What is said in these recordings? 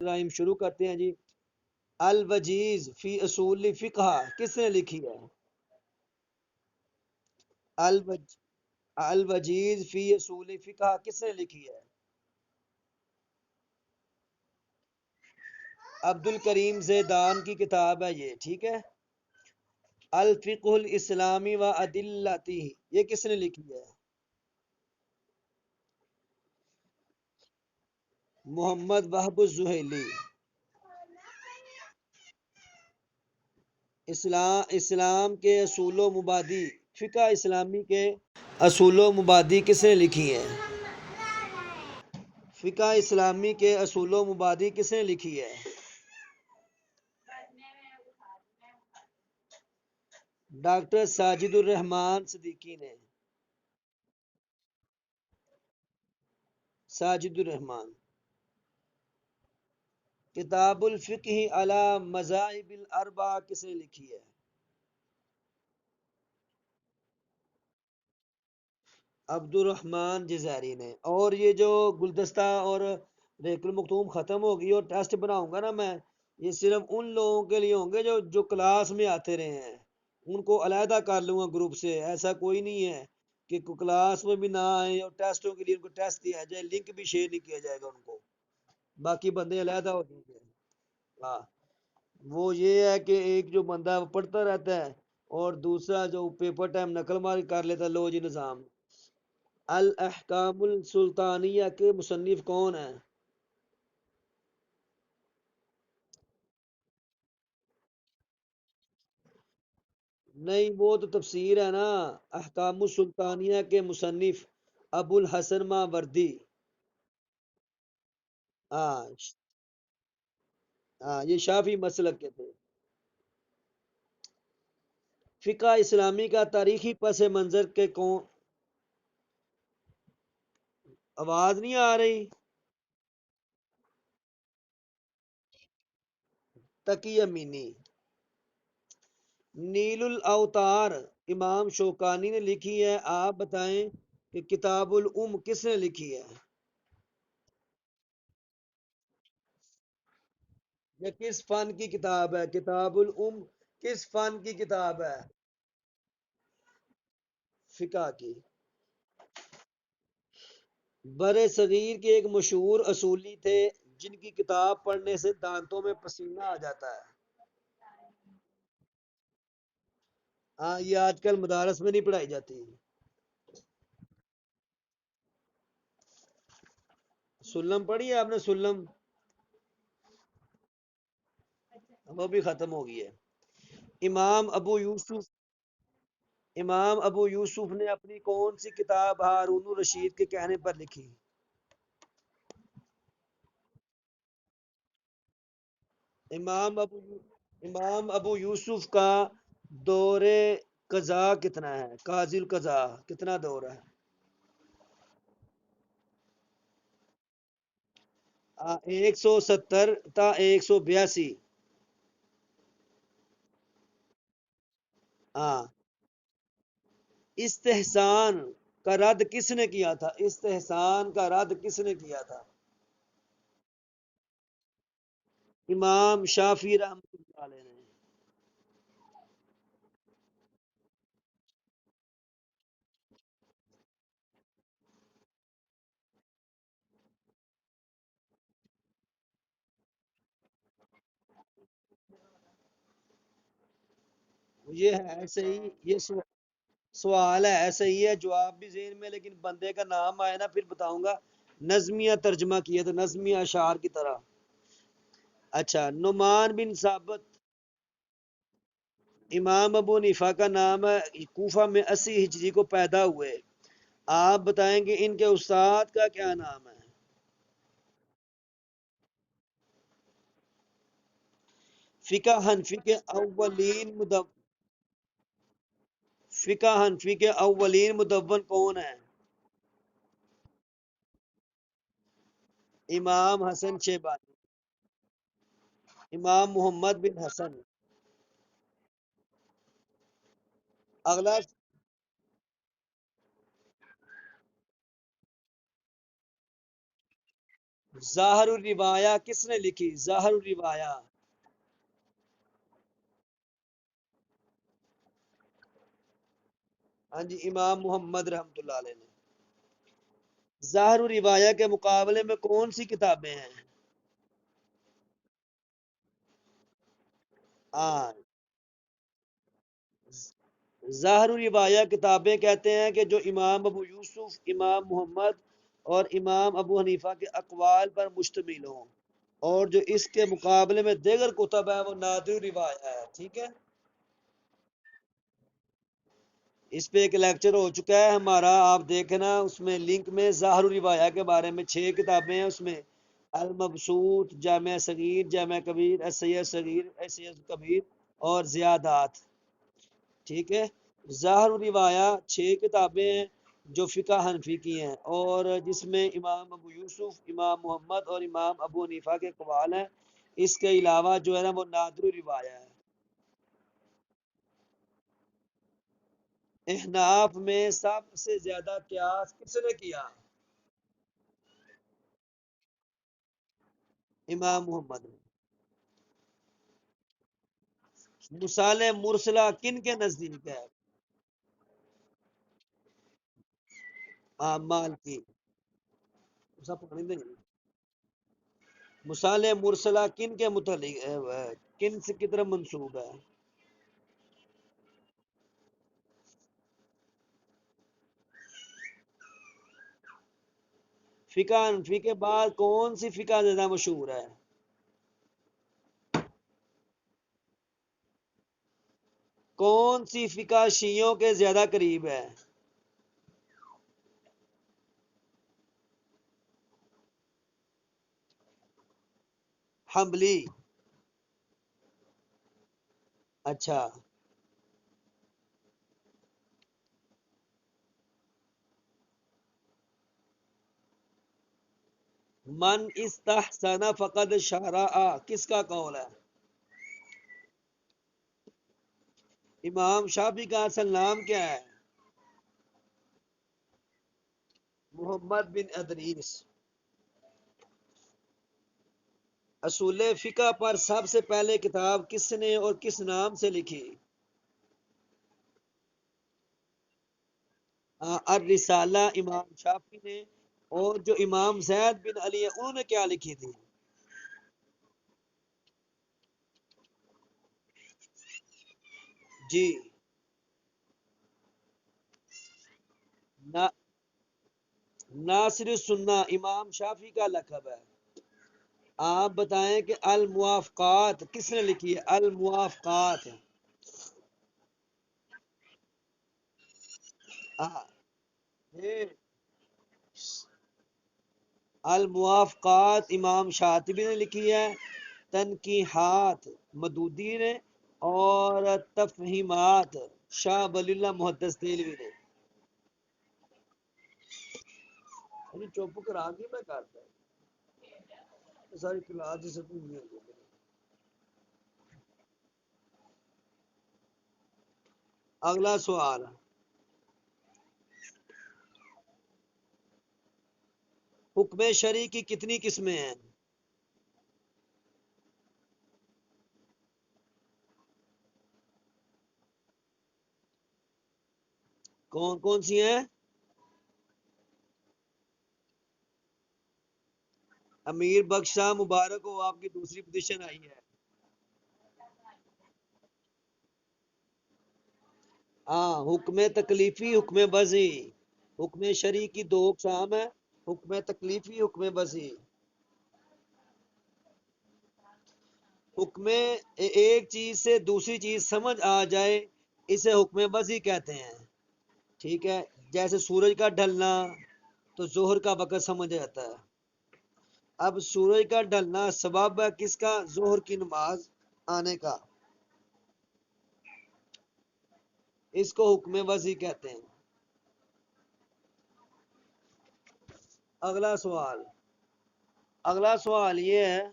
الرحیم شروع کرتے ہیں جی۔ الوجیز فی اصول فقہ کس نے لکھی ہے؟ الوجیز فی اصول فقہ کس نے لکھی ہے؟ عبد الکریم زیدان کی کتاب ہے یہ، ٹھیک ہے۔ الفقہ الاسلامی و ادلتہ یہ کس نے لکھی ہے؟ محمد وہب الزہیلی۔ اسلام کے اصول و مبادی، فقہ اسلامی کے اصول و مبادی کس نے لکھی ہے؟ فقہ اسلامی کے اصول و مبادی کس نے لکھی ہے؟ ڈاکٹر ساجد الرحمان صدیقی نے۔ ساجد الرحمان۔ کتاب الفقہ علی مذاہب الاربعہ کس نے لکھی ہے؟ عبد الرحمان جزائری نے۔ اور یہ جو گلدستہ اور ریق المختوم ختم ہوگی اور ٹیسٹ بناؤں گا نا میں، یہ صرف ان لوگوں کے لیے ہوں گے جو کلاس میں آتے رہے ہیں، ان کو علیحدہ کر لوں گا گروپ سے۔ ایسا کوئی نہیں ہے کہ کلاس میں بھی نہ آئے اور ٹیسٹوں کے لیے ان کو ٹیسٹ دیا جائے، لنک بھی شیئر نہیں کیا جائے گا ان کو، باقی بندے علیحدہ ہو جائیں گے۔ ہاں، وہ یہ ہے کہ ایک جو بندہ پڑھتا رہتا ہے اور دوسرا جو پیپر ٹائم نقل ماری کر لیتا ہے۔ لو جی نظام، الاحکام السلطانیہ کے مصنف کون ہیں؟ نہیں، وہ تو تفسیر ہے نا۔ احکام السلطانیہ کے مصنف ابو الحسن ماوردی۔ ہاں ہاں، یہ شافعی مسلک کے تھے۔ فقہ اسلامی کا تاریخی پس منظر کے کون؟ آواز نہیں آ رہی؟ تقی امینی۔ نیل الاوتار امام شوکانی نے لکھی ہے، آپ بتائیں کہ کتاب الام کس نے لکھی ہے؟ یہ کس فن کی کتاب ہے؟ کتاب الام کس فن کی کتاب ہے؟ فقہ کی۔ برِ صغیر کے ایک مشہور اصولی تھے جن کی کتاب پڑھنے سے دانتوں میں پسینہ آ جاتا ہے۔ ہاں، یہ آج کل مدارس میں نہیں پڑھائی جاتی۔ سلم پڑھی ہے آپ نے؟ سلم وہ بھی ختم ہو گئی ہے۔ امام ابو یوسف امام ابو یوسف نے اپنی کون سی کتاب ہارون الرشید کے کہنے پر لکھی؟ امام ابو یوسف کا دور قضا کتنا ہے؟ قاضی القضا کتنا دور ہے؟ 170 تا 182۔ ہاں، استحسان کا رد کس نے کیا تھا؟ استحسان کا رد کس نے کیا تھا؟ امام شافعی رحمۃ اللہ علیہ نے۔ یہ ہے صحیح، یہ سوال ہے ایسے ہی ہے، جواب بھی ذہن میں، لیکن بندے کا نام آئے نا پھر بتاؤں گا۔ نظمیہ ترجمہ کیا تو نظمیہ اشعار کی طرح۔ اچھا، نعمان بن ثابت امام ابو حنیفہ کا نام ہے، کوفہ میں 80 ہجری کو پیدا ہوئے۔ آپ بتائیں کہ ان کے استاد کا کیا نام ہے؟ فقہ حنفی کے اولین مدون کون ہیں؟ امام حسن شیبانی۔ امام محمد بن حسن۔ اگلا ظاہر الروایا کس نے لکھی؟ ظاہر الروایا ہاں جی، امام محمد رحمۃ اللہ علیہ نے۔ ظاہر الروایا کے مقابلے میں کون سی کتابیں ہیں؟ ہاں، ظاہر الروایا کتابیں کہتے ہیں کہ جو امام ابو یوسف، امام محمد اور امام ابو حنیفہ کے اقوال پر مشتمل ہوں، اور جو اس کے مقابلے میں دیگر کتب ہے وہ نادر الروایا ہے۔ ٹھیک ہے، اس پہ ایک لیکچر ہو چکا ہے ہمارا، آپ دیکھنا اس میں لنک میں ظاہر الروایا کے بارے میں 6 کتابیں ہیں، اس میں المبسوط، جامع صغیر، جامع کبیر، السیر صغیر، السیر کبیر اور زیادات۔ ٹھیک ہے، ظاہر الروایا 6 کتابیں ہیں جو فقہ حنفی کی ہیں، اور جس میں امام ابو یوسف، امام محمد اور امام ابو حنیفہ کے قوال ہیں۔ اس کے علاوہ جو ہے نا وہ نادر الروایا ہے۔ احناف میں سب سے زیادہ قیاس کس نے کیا؟ امام محمد نے۔ مصالح مرسلہ کن کے نزدیک ہے؟ مال کی سب پکڑیں گے۔ مصالح مرسلہ کن کے متعلق کن سے کی طرف منسوب ہے؟ فقہ حنفی کے بعد کون سی فقہ زیادہ مشہور ہے؟ کون سی فقہ شیعوں کے زیادہ قریب ہے؟ حنبلی۔ اچھا، من استحسن فقد شرع کس کا قول ہے؟ امام شافعی کا اصل نام کیا ہے؟ محمد بن ادریس۔ اصول فقہ پر سب سے پہلے کتاب کس نے اور کس نام سے لکھی؟ الرسالہ امام شافعی نے، اور جو امام زید بن علی ہے انہوں نے کیا لکھی تھی؟ جی، ناصر السنہ امام شافعی کا لقب ہے۔ آپ بتائیں کہ الموافقات کس نے لکھی ہے؟ الموافقات آ، یہ الموافقات امام شاطبی نے لکھی ہے، تنقیحات مدودی نے، اور تفہیمات شاہ ولی اللہ محدث دہلوی نے۔ چپ کرا کے میں کرتا ساری کلاس جیسے اگلا سوال، حکم شرعی کی کتنی قسمیں ہیں؟ کون کون سی ہیں؟ امیر بخش شاہ مبارک ہو، آپ کی دوسری پوزیشن آئی ہے۔ ہاں، حکم تکلیفی، حکم وضعی۔ حکم شرعی کی 2 اقسام ہیں، حکم تکلیفی، حکم وضعی۔ حکم ایک چیز سے دوسری چیز سمجھ آ جائے اسے حکم وضعی کہتے ہیں۔ ٹھیک ہے، جیسے سورج کا ڈھلنا تو ظہر کا وقت سمجھ آتا ہے۔ اب سورج کا ڈھلنا سبب ہے کس کا؟ ظہر کی نماز آنے کا، اس کو حکم وضعی کہتے ہیں۔ اگلا سوال، اگلا سوال یہ ہے،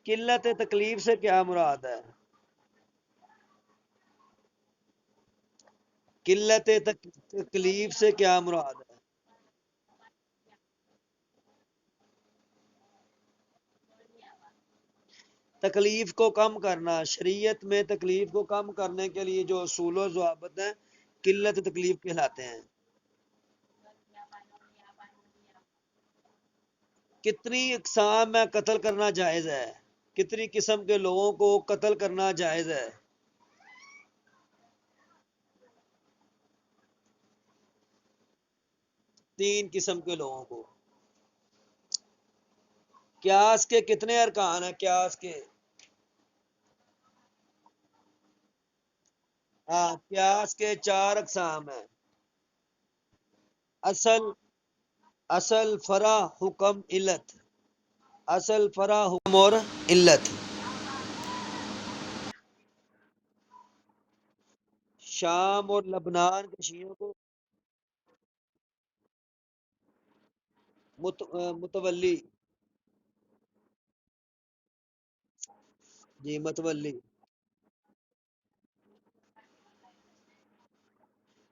قلت تکلیف سے کیا مراد ہے؟ قلت تکلیف سے کیا مراد ہے؟ تکلیف کو کم کرنا، شریعت میں تکلیف کو کم کرنے کے لیے جو اصول و ضوابط ہیں قلت تکلیف کہلاتے ہیں۔ کتنی اقسام میں قتل کرنا جائز ہے؟ کتنی قسم کے لوگوں کو قتل کرنا جائز ہے؟ 3 قسم کے لوگوں کو۔ قیاس کے کتنے ارکان ہیں؟ قیاس کے، ہاں قیاس کے 4 اقسام ہیں: اصل، اصل، فرع، حکم، علت۔ اصل، فرع، حکم اور علت۔ شام اور لبنان کے شیعوں کو متولی، جی متولی۔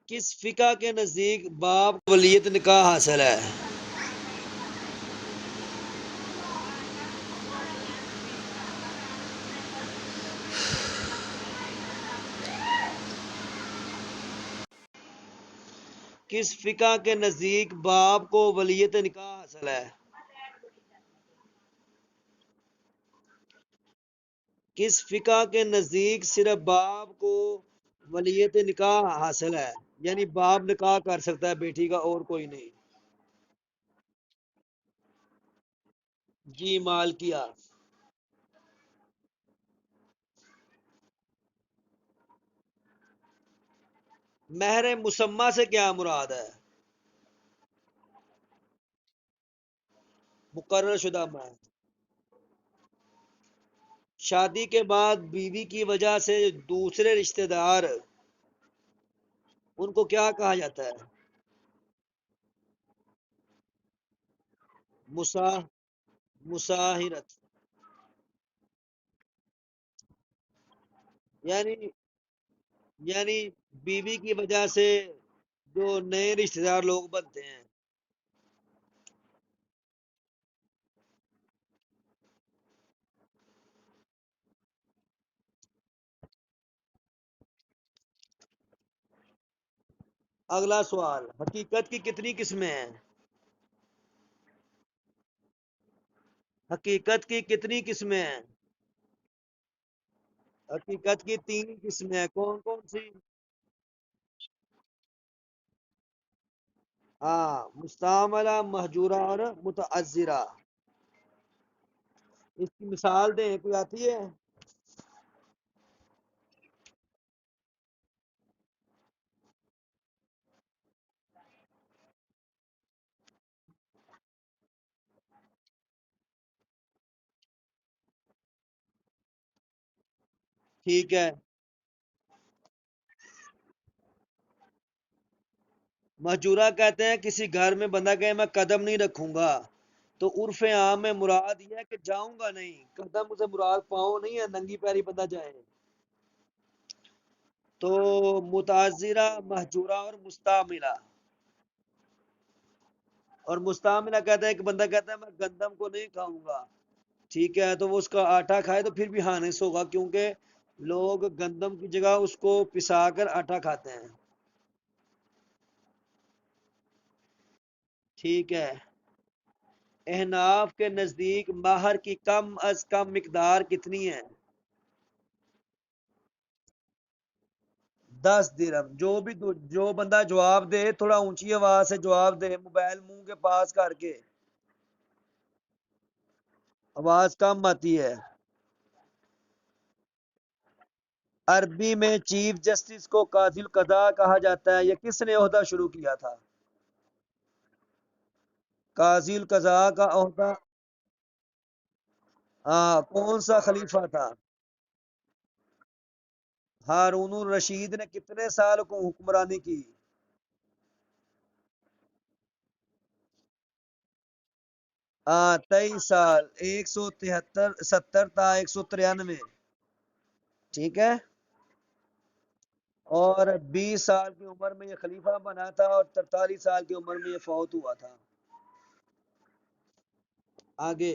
کس فقہ کے نزدیک باب کو ولیت نکاح حاصل ہے؟ کس فقہ کے نزدیک باب کو ولیت نکاح حاصل ہے؟ کس فقہ کے نزدیک صرف باپ کو ولیت نکاح حاصل ہے، یعنی باپ نکاح کر سکتا ہے بیٹی کا اور کوئی نہیں؟ جی مالکیہ۔ مہر مسمى سے کیا مراد ہے؟ مقرر شدہ مہر۔ شادی کے بعد بیوی کی وجہ سے دوسرے رشتہ دار، ان کو کیا کہا جاتا ہے؟ مسا مساہرت، یعنی یعنی بیوی کی وجہ سے جو نئے رشتہ دار لوگ بنتے ہیں۔ اگلا سوال: حقیقت کی کتنی قسمیں ہیں؟ حقیقت کی کتنی قسمیں ہیں؟ حقیقت کی 3 قسمیں ہیں، کون کون سی؟ ہاں، مستعملہ، مہجورہ اور متعذرہ۔ اس کی مثال دیں، کوئی آتی ہے؟ ٹھیک ہے۔ مہجورہ کہتے ہیں کسی گھر میں بندہ کہے میں قدم نہیں رکھوں گا، تو عرف عام میں مراد یہ ہے کہ جاؤں گا نہیں، قدم سے مراد پاؤں نہیں ہے، ننگی پیری بندہ جائے۔ تو متعذرہ، مہجورہ اور مستعملہ۔ اور مستعملہ کہتا ہے کہ بندہ کہتا ہے میں گندم کو نہیں کھاؤں گا، ٹھیک ہے، تو وہ اس کا آٹا کھائے تو پھر بھی ہانس ہوگا، کیونکہ لوگ گندم کی جگہ اس کو پسا کر آٹا کھاتے ہیں۔ ٹھیک ہے۔ احناف کے نزدیک مہر کی کم از کم مقدار کتنی ہے؟ 10 درہم۔ جو بندہ جواب دے تھوڑا اونچی آواز سے جواب دے، موبائل منہ کے پاس کر کے، آواز کم آتی ہے۔ عربی میں چیف جسٹس کو قاضی القضاء کہا جاتا ہے، یہ کس نے عہدہ شروع کیا تھا؟ قاضی القضاء کا عہدہ، ہاں، کون سا خلیفہ تھا؟ ہارون الرشید نے کتنے سال کو حکمرانی کی؟ 23 سال، 173 تا 193، ٹھیک ہے۔ اور 20 سال کی عمر میں یہ خلیفہ بنا تھا اور 43 سال کی عمر میں یہ فوت ہوا تھا۔ آگے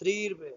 ₹3।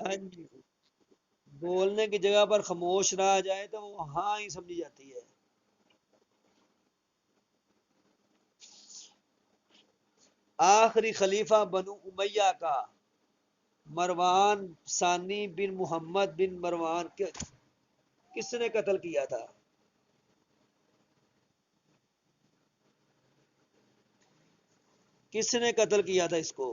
ہاں جی، بولنے کی جگہ پر خاموش رہا جائے تو وہ ہاں ہی سمجھی جاتی ہے۔ آخری خلیفہ بنو امیہ کا مروان ثانی بن محمد بن مروان کس نے قتل کیا تھا؟ کس نے قتل کیا تھا اس کو؟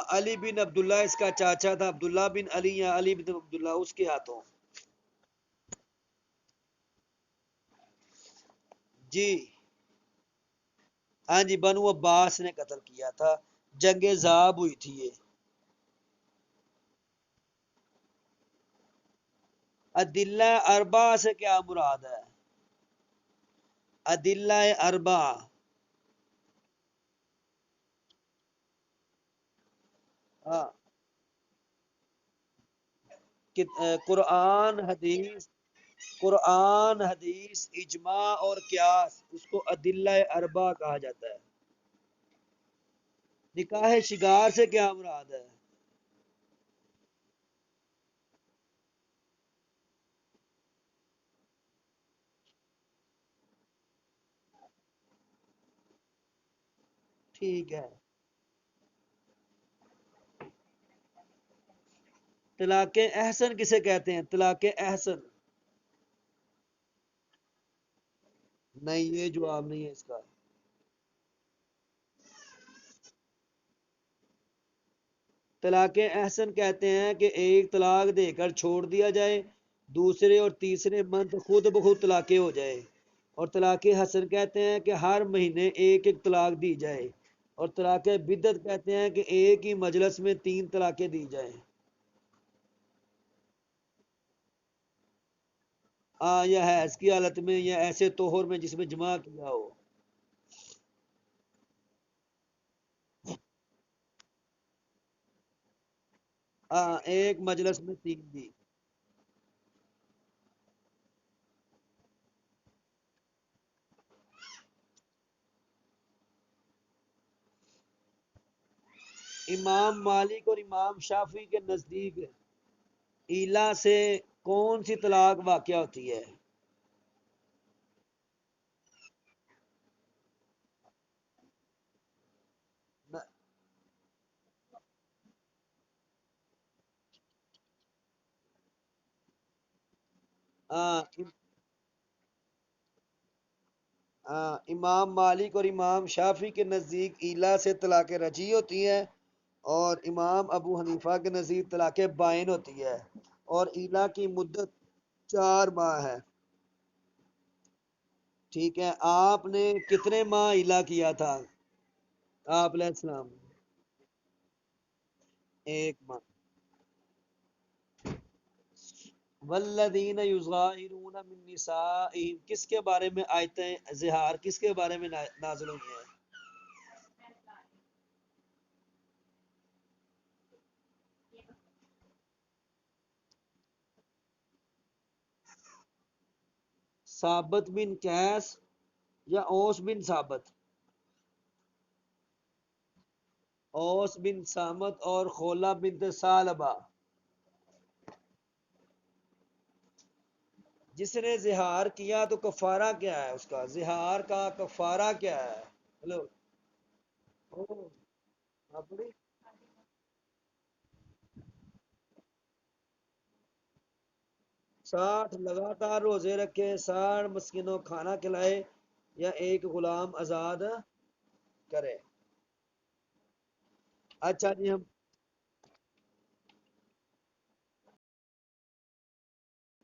علی بن عبداللہ اس کا چاچا تھا، عبداللہ بن علی یا علی بن عبداللہ، اس کے ہاتھوں۔ جی ہاں جی، بنو عباس نے قتل کیا تھا، جنگ زاب ہوئی تھی یہ۔ ادلہ اربع سے کیا مراد ہے؟ ادلہ اربع ہاں، قرآن حدیث، قرآن حدیث اجماع اور قیاس، اس کو ادلہ اربع کہا جاتا ہے۔ نکاح شگار سے کیا مراد ہے؟ ٹھیک ہے۔ طلاق احسن کسے کہتے ہیں؟ طلاق احسن؟ نہیں، یہ جواب نہیں ہے اس کا۔ طلاق احسن کہتے ہیں کہ ایک طلاق دے کر چھوڑ دیا جائے، دوسرے اور تیسرے منتھ خود بخود طلاقیں ہو جائے۔ اور طلاق حسن کہتے ہیں کہ ہر مہینے ایک ایک طلاق دی جائے۔ اور طلاق بدعت کہتے ہیں کہ ایک ہی مجلس میں تین طلاقیں دی جائیں۔ یا حیض کی حالت میں یا ایسے طہر میں جس میں جمع کیا ہو۔ ایک مجلس میں تین دی۔ امام مالک اور امام شافعی کے نزدیک ایلا سے کون سی طلاق واقع ہوتی ہے؟ آ، امام مالک اور امام شافعی کے نزدیک ایلا سے طلاق رجعی ہوتی ہے، اور امام ابو حنیفہ کے نزدیک طلاق بائن ہوتی ہے، اور ایلا کی مدت 4 ماہ ہے۔ ٹھیک ہے، آپ نے کتنے ماہ ایلا کیا تھا؟ آپ علیہ السلام؟ 1 ماہ۔ والذین یظاہرون من نسائہم کس کے بارے میں آیتیں زہار کس کے بارے میں نازل ہوئی ہیں؟ ثابت بن قیس یا اوس بن ثابت؟ اوس بن سامت اور خولہ بنت ثعلبہ۔ جس نے زہار کیا تو کفارہ کیا ہے اس کا؟ زہار کا کفارہ کیا ہے؟ ہلو، اپنی 60 لگاتار روزے رکھے، 60 مسکینوں کھانا کھلائے، یا ایک غلام آزاد کرے۔ اچھا جی، ہم